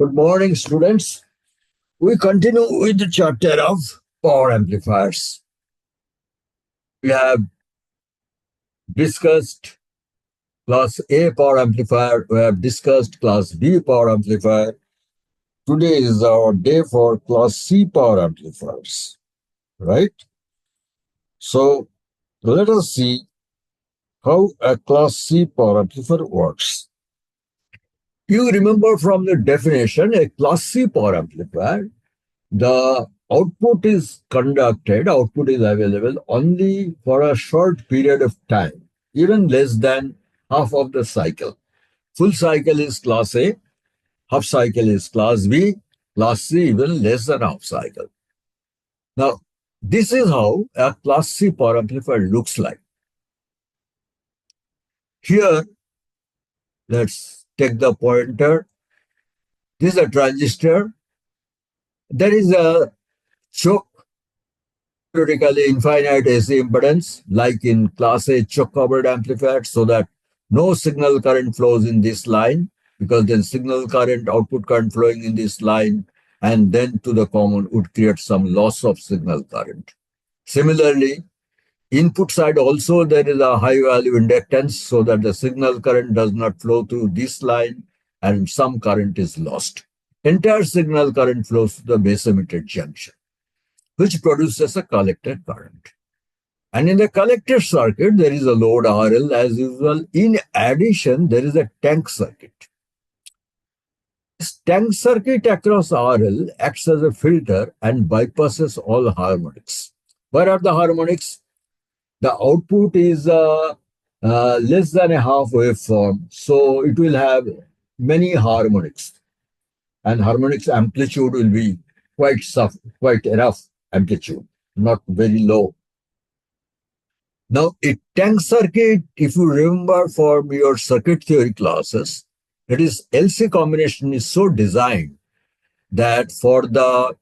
Good morning, students. We continue with the chapter of power amplifiers. We have discussed class A power amplifier. We have discussed class B power amplifier. Today is our day for class C power amplifiers, right? So let us see how a class C power amplifier works. You remember from the definition, a class C power amplifier, the output is conducted, output is available only for a short period of time, even less than half of the cycle. Full cycle is class A, half cycle is class B, class C even less than half cycle. Now, this is how a class C power amplifier looks like. Here, let's take the pointer. This is a transistor. There is a choke, theoretically infinite AC impedance, like in class A choke covered amplifier, so that no signal current flows in this line, because then signal current, output current flowing in this line, and then to the common would create some loss of signal current. Similarly, input side also there is a high value inductance, so that the signal current does not flow through this line and some current is lost. Entire signal current flows to the base emitter junction, which produces a collector current. And in the collector circuit, there is a load RL as usual. In addition, there is a tank circuit. This tank circuit across RL acts as a filter and bypasses all harmonics. Where are the harmonics? The output is less than a half waveform, so it will have many harmonics. And harmonics amplitude will be quite enough amplitude, not very low. Now, a tank circuit, if you remember from your circuit theory classes, that is LC combination is so designed that for the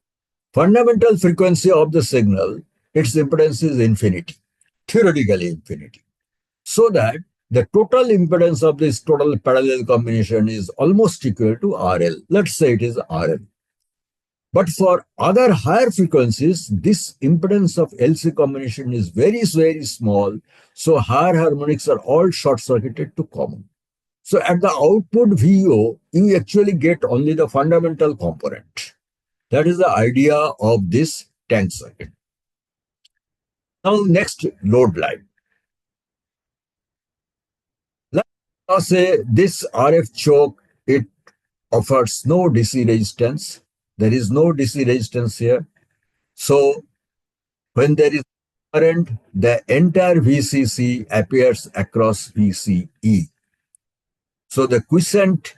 fundamental frequency of the signal, its impedance is infinity, theoretically infinity. So that the total impedance of this total parallel combination is almost equal to RL. Let's say it is RL. But for other higher frequencies, this impedance of LC combination is very, very small. So higher harmonics are all short-circuited to common. So at the output VO, you actually get only the fundamental component. That is the idea of this tank circuit. Now next, load line. Let's say this RF choke, it offers no DC resistance. There is no DC resistance here. So when there is current, the entire VCC appears across VCE. So the quiescent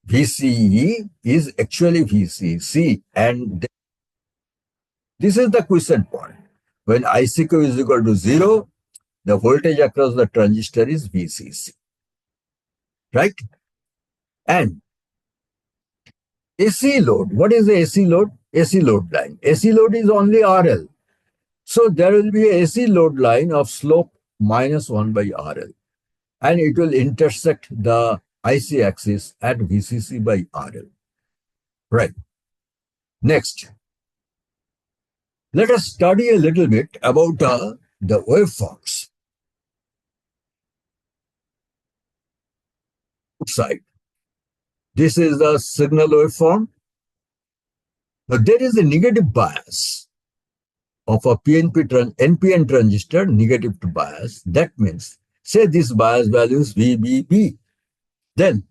VCE is actually VCC, and this is the quiescent point. When ICQ is equal to 0, the voltage across the transistor is VCC. Right? And AC load. What is the AC load? AC load line. AC load is only RL. So there will be a AC load line of slope minus 1 by RL. And it will intersect the IC axis at VCC by RL. Right. Next. Let us study a little bit about the waveforms. Side. This is the signal waveform. Now there is a negative bias of a NPN transistor, negative to bias. That means, say this bias value is VBB. Then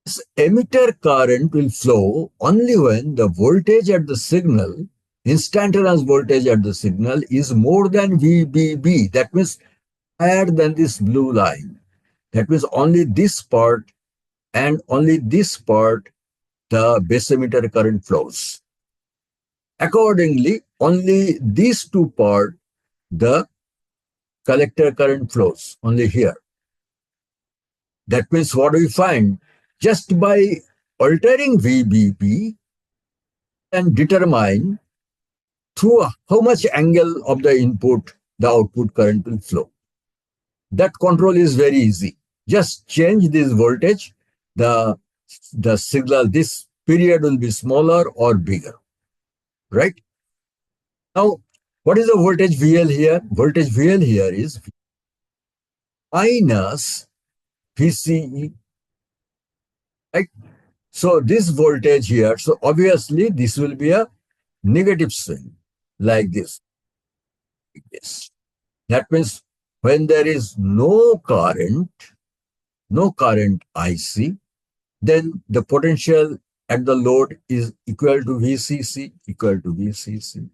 this emitter current will flow only when the voltage at the signal, instantaneous voltage at the signal, is more than VBB. That means higher than this blue line. That means only this part and only this part, the base emitter current flows. Accordingly, only these two parts, the collector current flows, only here. That means what do we find? Just by altering VBB and determine through how much angle of the input the output current will flow. That control is very easy. Just change this voltage the signal, this period will be smaller or bigger, right? Now, what is the voltage VL here? Voltage VL here is minus VCE, right? So this voltage here, so obviously this will be a negative swing like this. Yes. That means when there is no current IC, then the potential at the load is equal to VCC, equal to VCC.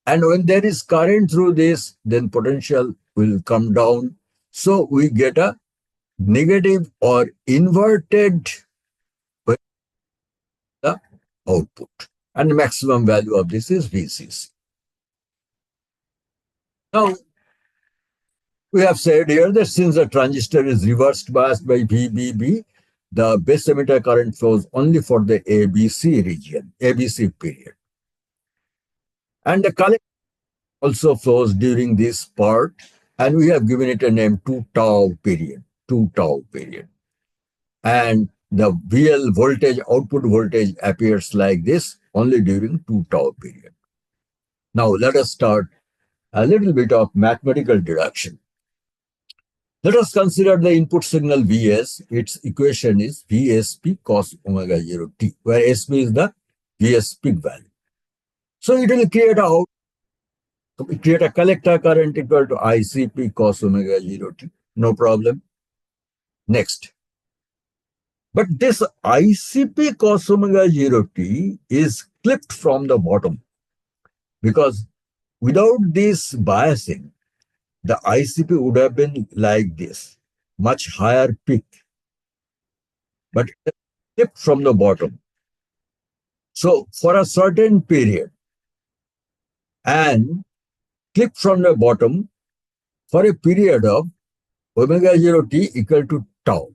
And when there is current through this, then potential will come down. So we get a negative or inverted the output. And the maximum value of this is VCC. Now, we have said here that since the transistor is reversed biased by VBB, the base emitter current flows only for the ABC region, ABC period. And the collector also flows during this part, and we have given it a name 2 tau period, 2 tau period. And the VL voltage, output voltage appears like this only during 2 tau period. Now let us start a little bit of mathematical deduction. Let us consider the input signal Vs. Its equation is Vsp cos omega 0 t, where Sp is the Vs peak value. So it will create a collector current equal to ICP cos omega 0 t. No problem. Next. But this ICP cos omega 0 t is clipped from the bottom, because without this biasing, the ICP would have been like this, much higher peak, but it's clipped from the bottom. So for a certain period and clipped from the bottom for a period of omega 0 t equal to tau.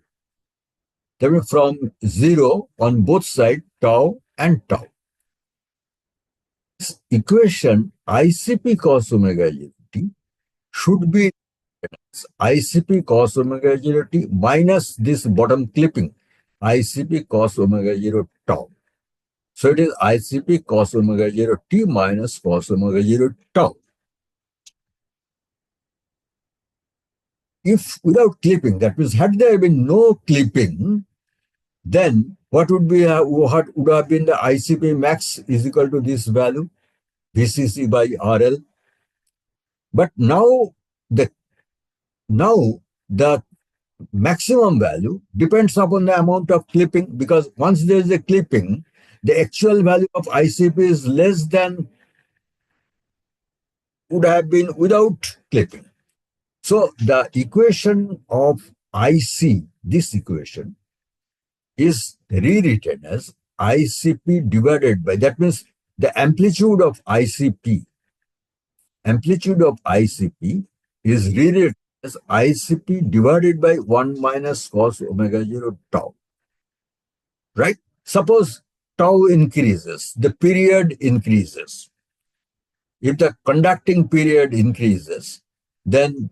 That means from 0 on both sides, tau and tau. This equation ICP cos omega 0 t should be ICP cos omega 0 t minus this bottom clipping, ICP cos omega 0 tau. So it is ICP cos omega 0 t minus cos omega 0 tau. If without clipping, that means had there been no clipping, then what would have been the ICP max is equal to this value, VCC by RL. But now the maximum value depends upon the amount of clipping, because once there is a clipping, the actual value of ICP is less than would have been without clipping. So the equation of IC, this equation, is rewritten as ICP divided by, that means the amplitude of ICP is rewritten as ICP divided by 1 minus cos omega 0 tau. Right? Suppose tau increases, the period increases. If the conducting period increases, then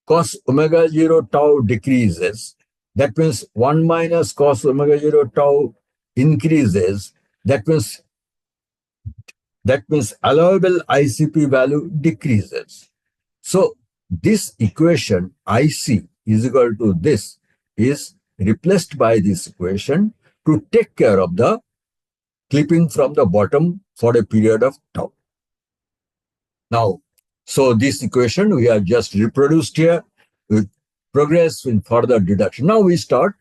cos omega 0 tau decreases. That means 1 minus cos omega 0 tau increases. That means allowable ICP value decreases. So this equation IC is equal to this is replaced by this equation to take care of the clipping from the bottom for a period of tau. Now, so this equation we have just reproduced here with progress in further deduction. Now we start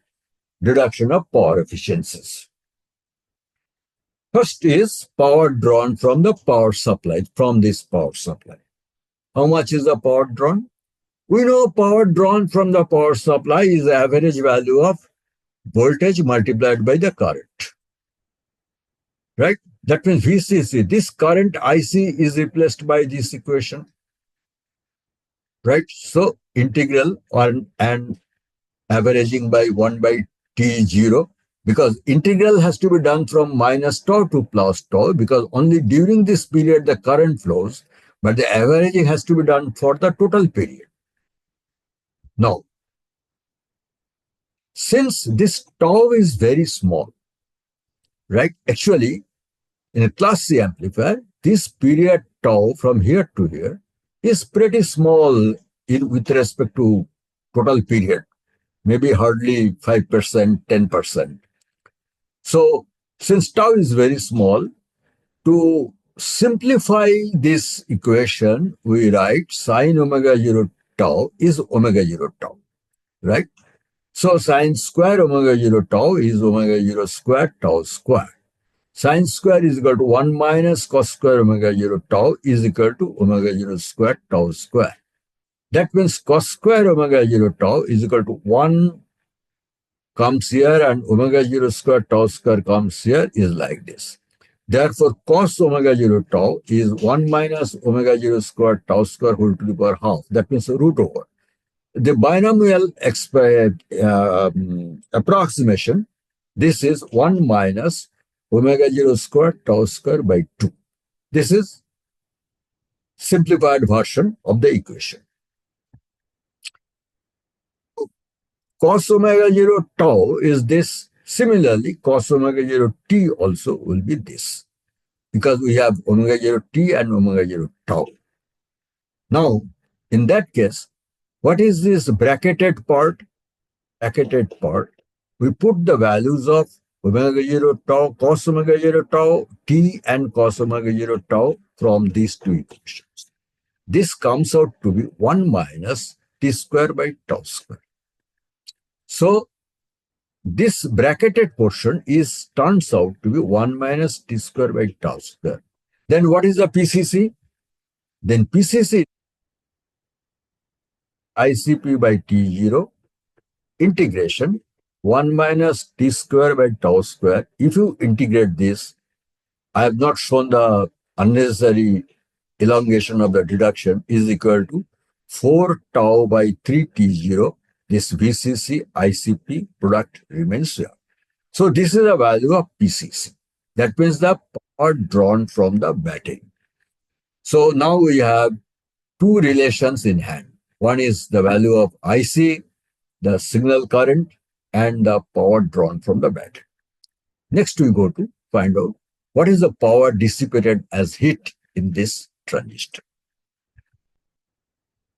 deduction of power efficiencies. First is power drawn from the power supply, from this power supply. How much is the power drawn? We know power drawn from the power supply is the average value of voltage multiplied by the current. Right? That means VCC, this current IC is replaced by this equation. Right? So integral and averaging by 1 by T0, because integral has to be done from minus tau to plus tau, because only during this period the current flows, but the averaging has to be done for the total period. Now, Since this tau is very small, right? Actually, in a class C amplifier, this period tau from here to here is pretty small with respect to total period, maybe hardly 5%, 10%. So, since tau is very small, to simplify this equation, we write sine omega 0 tau is omega 0 tau, right? So sine square omega 0 tau is omega 0 square tau square. Sine square is equal to 1 minus cos square omega 0 tau is equal to omega 0 square tau square. That means cos square omega 0 tau is equal to 1 comes here and omega 0 square tau square comes here is like this. Therefore, cos omega 0 tau is 1 minus omega 0 square tau square whole to the power half. That means root over. The binomial approximation, this is 1 minus omega 0 square tau square by 2. This is simplified version of the equation. Cos omega 0 tau is this. Similarly, cos omega 0 t also will be this, because we have omega 0 t and omega 0 tau. Now, in that case, what is this bracketed part? Bracketed part, we put the values of omega 0 tau, cos omega 0 tau, t and cos omega 0 tau from these two equations. This comes out to be 1 minus t square by tau square. So, this bracketed portion turns out to be 1 minus t square by tau square. Then what is the PCC? Then PCC ICP by T0 integration 1 minus t square by tau square. If you integrate this, I have not shown the unnecessary elongation of the deduction, is equal to 4 tau by 3 T0. This VCC ICP product remains here. So this is the value of PCC. That means the power drawn from the battery. So now we have two relations in hand. One is the value of IC, the signal current, and the power drawn from the battery. Next, we go to find out what is the power dissipated as heat in this transistor.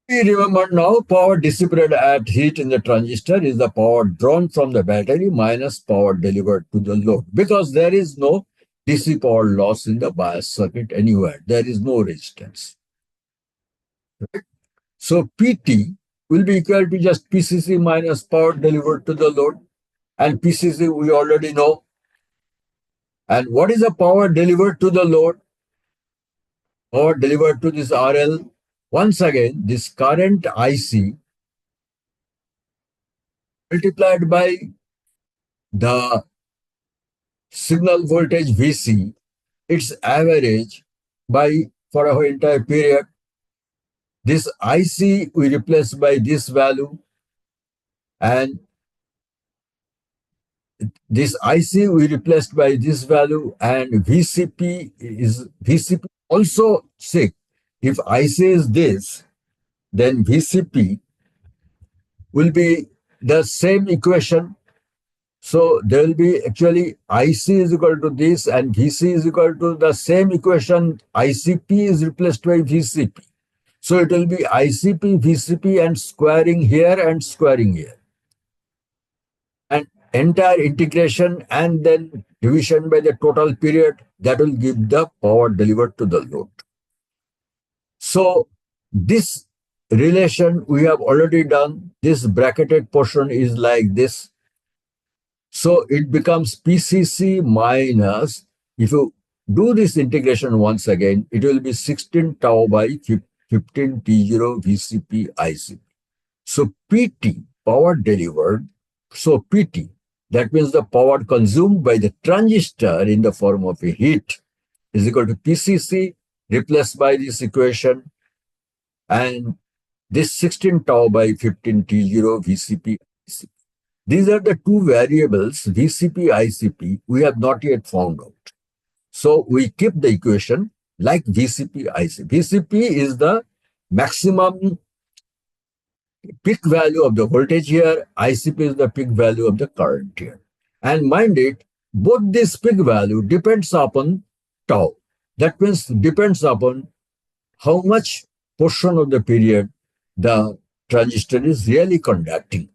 We remember now power dissipated at heat in the transistor is the power drawn from the battery minus power delivered to the load, because there is no DC power loss in the bias circuit anywhere. There is no resistance. Right? So PT will be equal to just PCC minus power delivered to the load. And PCC we already know. And what is the power delivered to the load? Power delivered to this RL. Once again, this current IC multiplied by the signal voltage VC, its average by for our entire period. This IC we replace by this value, and this IC we replaced by this value, and VCP also sick. If IC is this, then VCP will be the same equation. So there will be actually IC is equal to this and VC is equal to the same equation. ICP is replaced by VCP. So it will be ICP, VCP and squaring here and squaring here. And entire integration and then division by the total period, that will give the power delivered to the load. So this relation we have already done. This bracketed portion is like this. So it becomes PCC minus, if you do this integration once again, it will be 16 tau by 15 T0 VCP IC. So PT, power delivered, so PT, that means the power consumed by the transistor in the form of a heat is equal to PCC replaced by this equation, and this 16 tau by 15 T0 VCP ICP. These are the two variables, VCP, ICP, we have not yet found out. So we keep the equation like VCP, ICP. VCP is the maximum peak value of the voltage here, ICP is the peak value of the current here. And mind it, both this peak value depends upon tau. That means depends upon how much portion of the period the transistor is really conducting.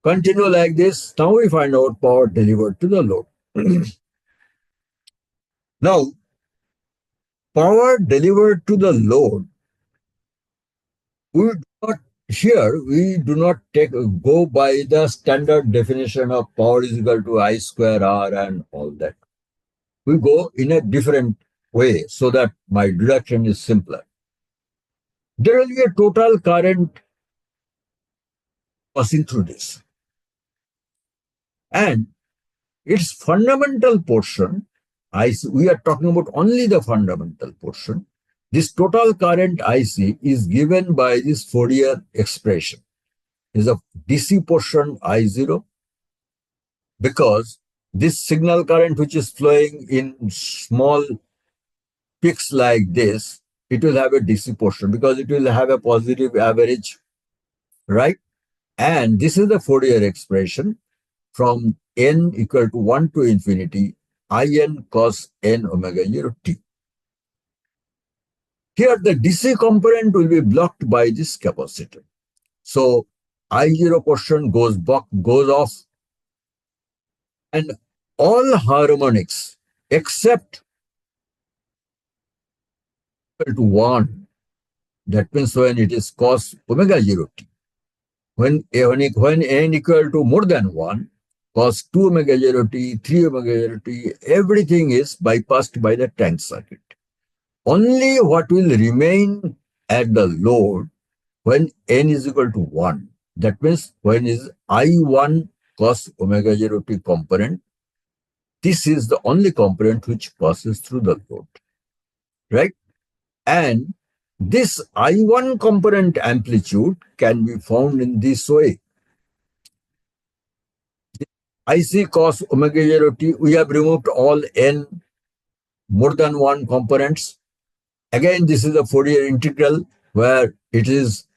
Continue like this. Now we find out power delivered to the load. Now, power delivered to the load, we do not here we do not go by the standard definition of power is equal to I square R and all that. We go in a different way so that my deduction is simpler. There will be a total current passing through this. And its fundamental portion, we are talking about only the fundamental portion. This total current IC is given by this Fourier expression. Is a DC portion I0 because this signal current which is flowing in small peaks like this, it will have a DC portion because it will have a positive average, right? And this is the Fourier expression from n equal to 1 to infinity, In cos n omega 0 t. Here the DC component will be blocked by this capacitor. So I0 portion goes off, and all harmonics except to 1, that means when it is cos omega 0 t. When n equal to more than 1, cos 2 omega 0 t, 3 omega 0 t, everything is bypassed by the tank circuit. Only what will remain at the load when n is equal to 1. That means when is I1 cos omega 0 t component, this is the only component which passes through the load, right? And this I1 component amplitude can be found in this way. IC cos omega 0 t, we have removed all n more than 1 components. Again, this is a Fourier integral where it is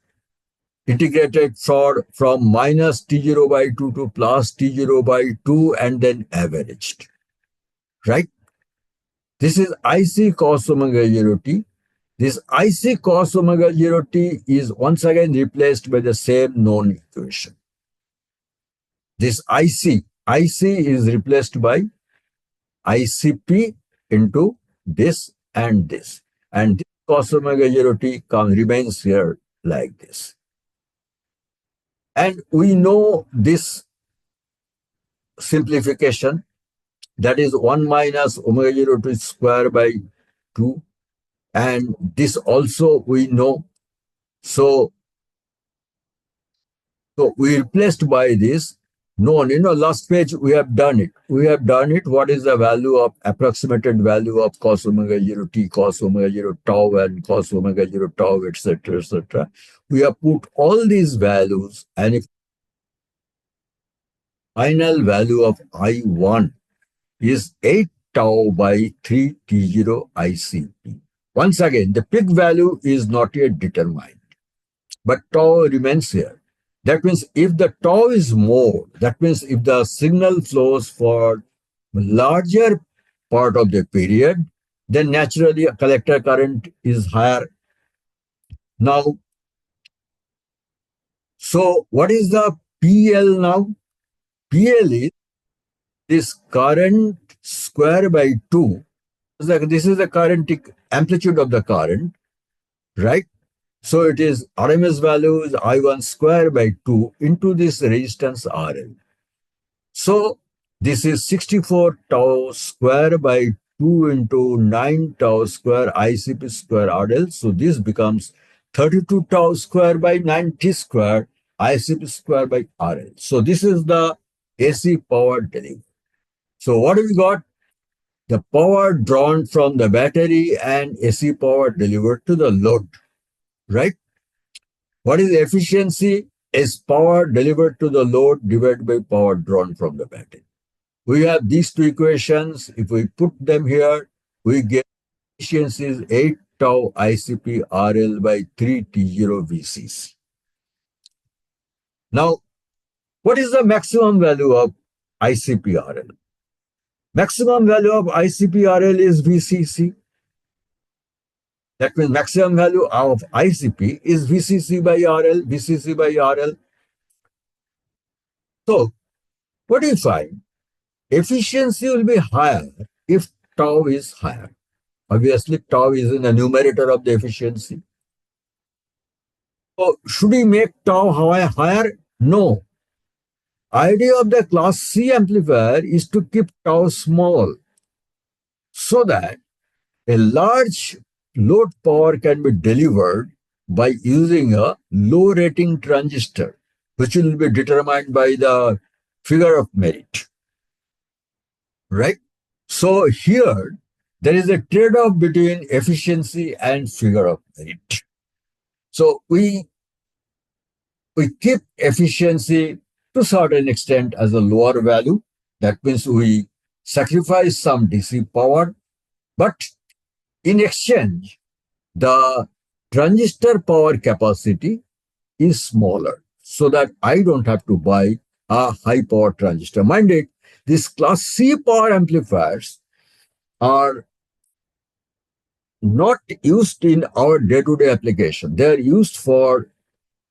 integrated from minus T0 by 2 to plus T0 by 2 and then averaged, right? This is IC cos omega 0 t. This IC cos omega 0 t is once again replaced by the same known equation. This IC is replaced by ICP into this and this. And this cos omega 0 t remains here like this. And we know this simplification, that is 1 minus omega 0 t square by 2. And this also we know. So we replaced by this known. Last page we have done it. What is the value of approximated value of cos omega 0 t, cos omega 0 tau, and cos omega 0 tau, etc., etc. We have put all these values, and if final value of I1 is 8 tau by 3 T0 ICP. Once again, the peak value is not yet determined, but tau remains here. That means if the tau is more, that means if the signal flows for larger part of the period, then naturally a collector current is higher. Now, so what is the PL now? PL is this current square by 2. This is the current amplitude of the current, right? So it is RMS value is I1 square by 2 into this resistance RL. So this is 64 tau square by 2 into 9 tau square ICP square RL. So this becomes 32 tau square by 90 square ICP square by RL. So this is the AC power delivery. So what do we got? The power drawn from the battery and AC power delivered to the load, right? What is efficiency? Is power delivered to the load divided by power drawn from the battery. We have these two equations. If we put them here, we get efficiency is 8 tau ICP RL by 3 T0 VCC. Now, what is the maximum value of ICP RL? Maximum value of ICP RL is VCC. That means maximum value of ICP is VCC by RL, VCC by RL. So, what do you find? Efficiency will be higher if tau is higher. Obviously, tau is in the numerator of the efficiency. So, should we make tau higher? No. Idea of the class C amplifier is to keep tau small so that a large load power can be delivered by using a low rating transistor, which will be determined by the figure of merit. Right? So here, there is a trade-off between efficiency and figure of merit. So we keep efficiency to a certain extent as a lower value. That means we sacrifice some DC power, but in exchange, the transistor power capacity is smaller so that I don't have to buy a high power transistor. Mind it, these class C power amplifiers are not used in our day-to-day application. They are used for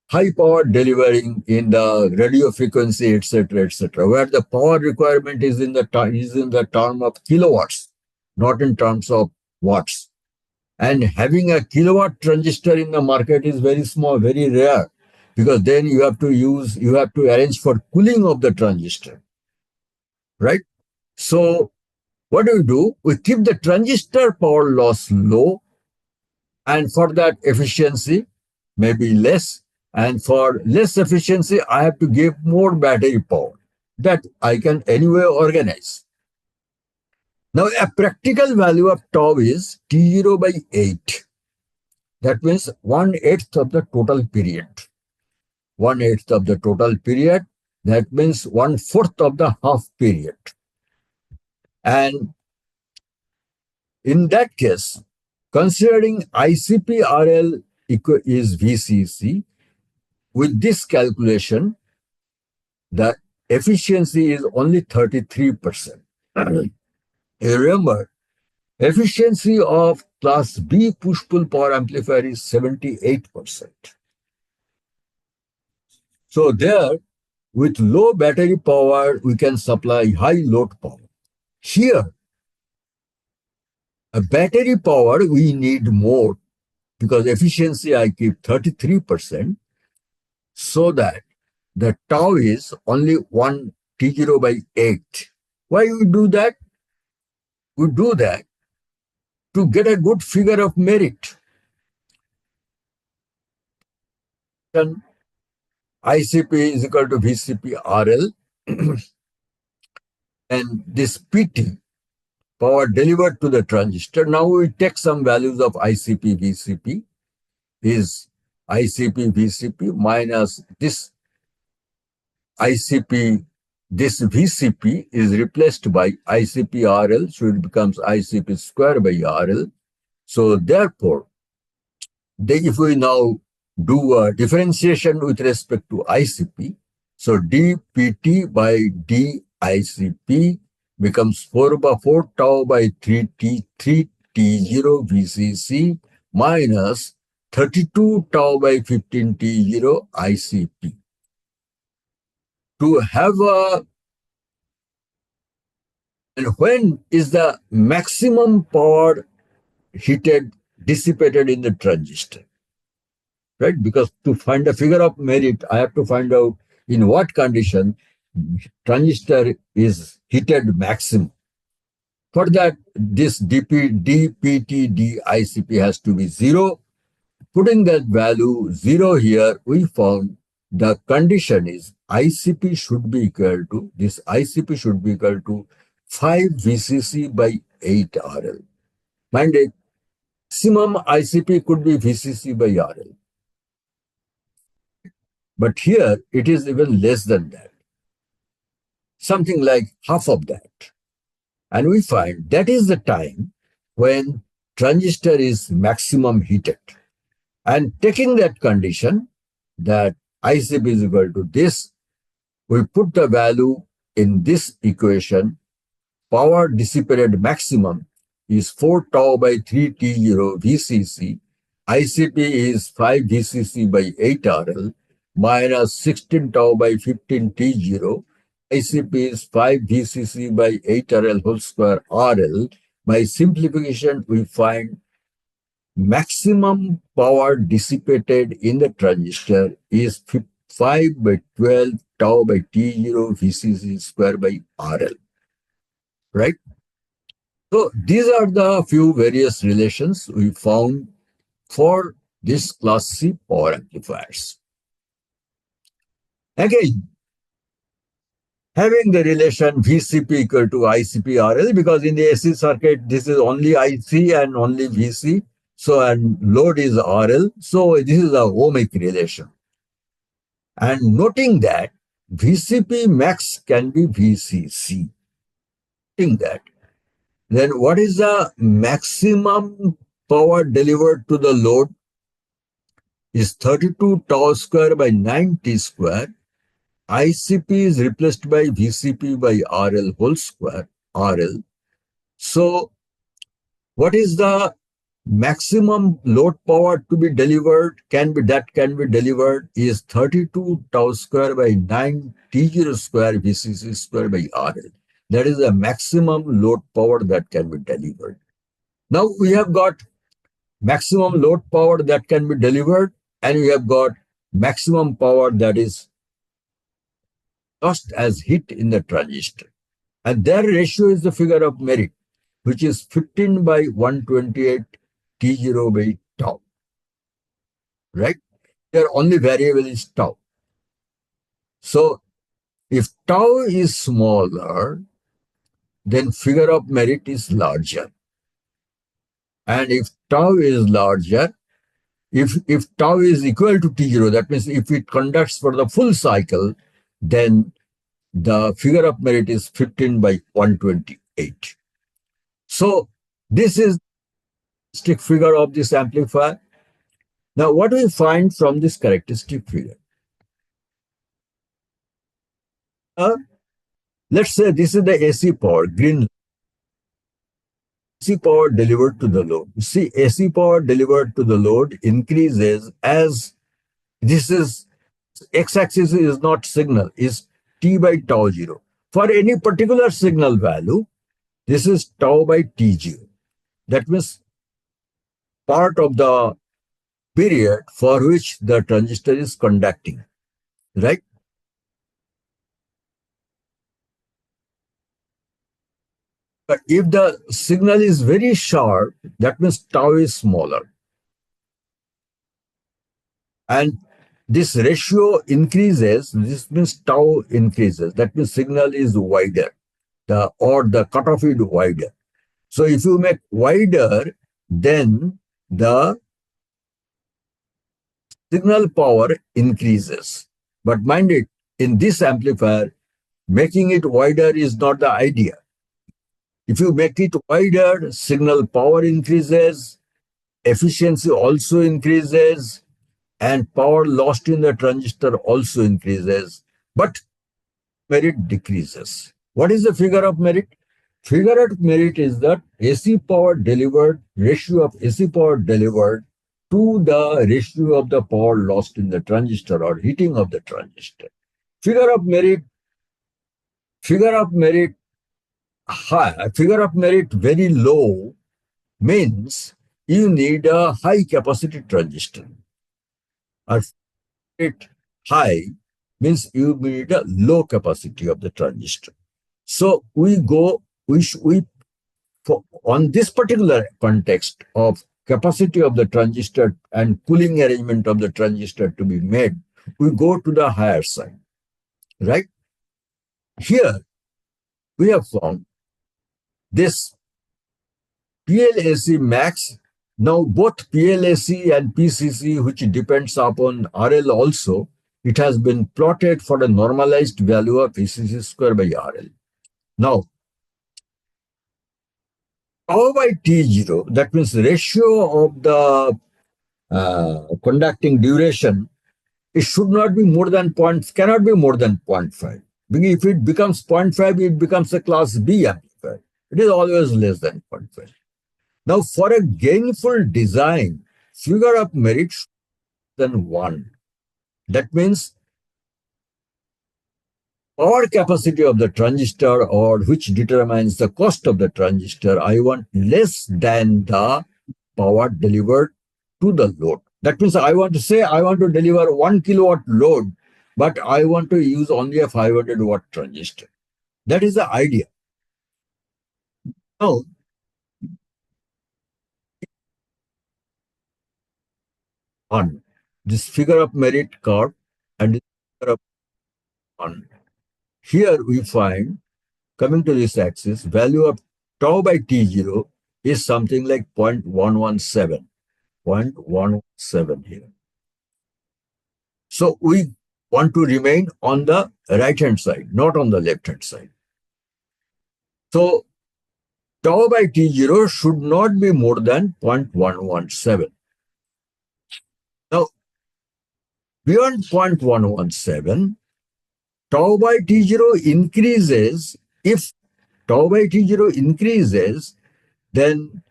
high power delivering in the radio frequency, etc., where the power requirement is in the term of kilowatts, not in terms of watts. And having a kilowatt transistor in the market is very small, very rare, because then you have to arrange for cooling of the transistor, right? So what do? We keep the transistor power loss low, and for that efficiency maybe less, and for less efficiency I have to give more battery power that I can anyway organize. Now a practical value of tau is T0 by 8. That means 1/8 of the total period. 1/8 of the total period, that means 1/4 of the half period. And in that case, considering ICP-RL is VCC, with this calculation, the efficiency is only 33%. You remember, efficiency of class B push-pull power amplifier is 78%. So there, with low battery power, we can supply high load power. Here, a battery power, we need more because efficiency I keep 33%, so that the tau is only 1 T0 by 8. Why we do that? We do that to get a good figure of merit. And ICP is equal to VCP RL, and this PT, power delivered to the transistor. Now we take some values of ICP VCP, is ICP VCP minus this ICP, this VCP is replaced by ICP RL, so it becomes ICP square by RL. So therefore, if we now do a differentiation with respect to ICP, so dPT by dICP becomes 4/4 tau by 3 T0 VCC minus 32 tau by 15 T0 ICP. To have and when is the maximum power dissipated in the transistor, right? Because to find a figure of merit, I have to find out in what condition transistor is heated maximum. For that, this dPT dICP has to be 0. Putting that value 0 here, we found the condition is ICP should be equal to, this ICP should be equal to 5 VCC by 8 RL. Mind it, maximum ICP could be VCC by RL. But here, it is even less than that. Something like half of that. And we find that is the time when transistor is maximum heated. And taking that condition that ICP is equal to this, we put the value in this equation. Power dissipated maximum is 4 tau by 3 T0 VCC. ICP is 5 VCC by 8 RL minus 16 tau by 15 T0. ICP is 5 VCC by 8 RL whole square RL. By simplification, we find maximum power dissipated in the transistor is 5 by 12 tau by T0 VCC square by RL, right? So these are the few various relations we found for this class C power amplifiers. Again, having the relation VCP equal to ICP-RL, because in the AC circuit, this is only IC and only VC, so and load is RL, so this is a ohmic relation. And noting that VCP max can be VCC. Noting that, then what is the maximum power delivered to the load is 32 tau square by 9 T square. ICP is replaced by VCP by RL whole square, RL. So what is the maximum load power to be delivered, can be delivered is 32 tau square by 9 T0 square VCC square by RL. That is the maximum load power that can be delivered. Now we have got maximum load power that can be delivered, and we have got maximum power that is lost as heat in the transistor. And their ratio is the figure of merit, which is 15 by 128 T0 by tau, right? Their only variable is tau. So if tau is smaller, then figure of merit is larger. And if tau is larger, if tau is equal to T0, that means if it conducts for the full cycle, then the figure of merit is 15 by 128. So this is the characteristic figure of this amplifier. Now what do we find from this characteristic figure? Let's say this is the AC power, green AC power delivered to the load. You see, AC power delivered to the load increases as this is x-axis is not signal, is T by tau 0. For any particular signal value, this is tau by T0. That means part of the period for which the transistor is conducting, right? But if the signal is very short, that means tau is smaller. And this ratio increases, this means tau increases. That means signal is wider, or the cutoff is wider. So if you make wider, then the signal power increases. But mind it, in this amplifier, making it wider is not the idea. If you make it wider, signal power increases, efficiency also increases, and power lost in the transistor also increases, but merit decreases. What is the figure of merit? Figure of merit is that AC power delivered, ratio of AC power delivered to the ratio of the power lost in the transistor or heating of the transistor. Figure of merit high, figure of merit very low means you need a high capacity transistor. Or it high means you need a low capacity of the transistor. So on this particular context of capacity of the transistor and cooling arrangement of the transistor to be made, we go to the higher side, right? Here we have found this PLAC max. Now both PLAC and PCC, which depends upon RL also, it has been plotted for a normalized value of PCC square by RL. Now, Tau by T0, that means ratio of the conducting duration, it should not be more than cannot be more than zero point 0.5. Because if it becomes zero point 0.5, it becomes a class B amplifier. It is always less than zero point 0.5. Now, for a gainful design, figure of merit should be than 1. That means power capacity of the transistor, or which determines the cost of the transistor, I want less than the power delivered to the load. That means I want to say I want to deliver 1 kilowatt load, but I want to use only a 500 watt transistor. That is the idea. Now, on this figure of merit curve and this figure of on. Here we find, coming to this axis, value of tau by T0 is something like 0.117. 0.117 here. So we want to remain on the right hand side, not on the left hand side. So tau by T0 should not be more than 0.117. Now, beyond 0.117, tau by T0 increases. If tau by T0 increases, then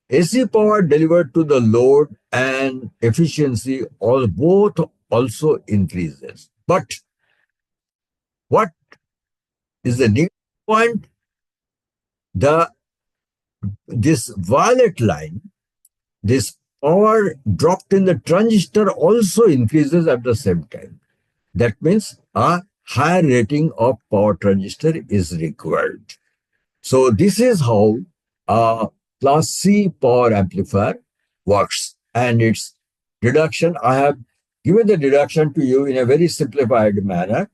AC power delivered to the load and efficiency all both also increases. But what is the negative point? This violet line, this power dropped in the transistor also increases at the same time. That means a higher rating of power transistor is required. So this is how a class C power amplifier works, and its deduction, I have given the deduction to you in a very simplified manner.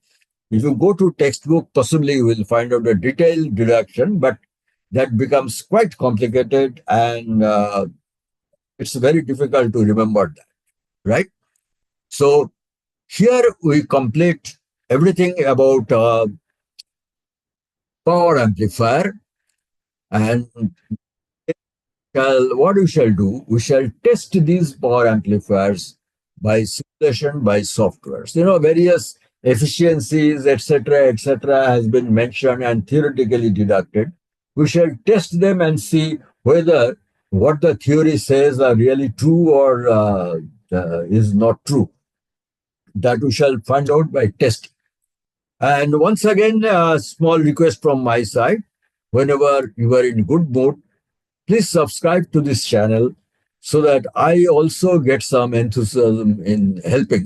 If you go to textbook, possibly you will find out a detailed deduction, but that becomes quite complicated, and it's very difficult to remember that, right? So here we complete everything about power amplifier, and what we shall do, we shall test these power amplifiers by simulation, by softwares. Various efficiencies, etc., has been mentioned and theoretically deducted. We shall test them and see whether what the theory says are really true or is not true. That we shall find out by testing. And once again, a small request from my side. Whenever you are in good mood, please subscribe to this channel so that I also get some enthusiasm in helping.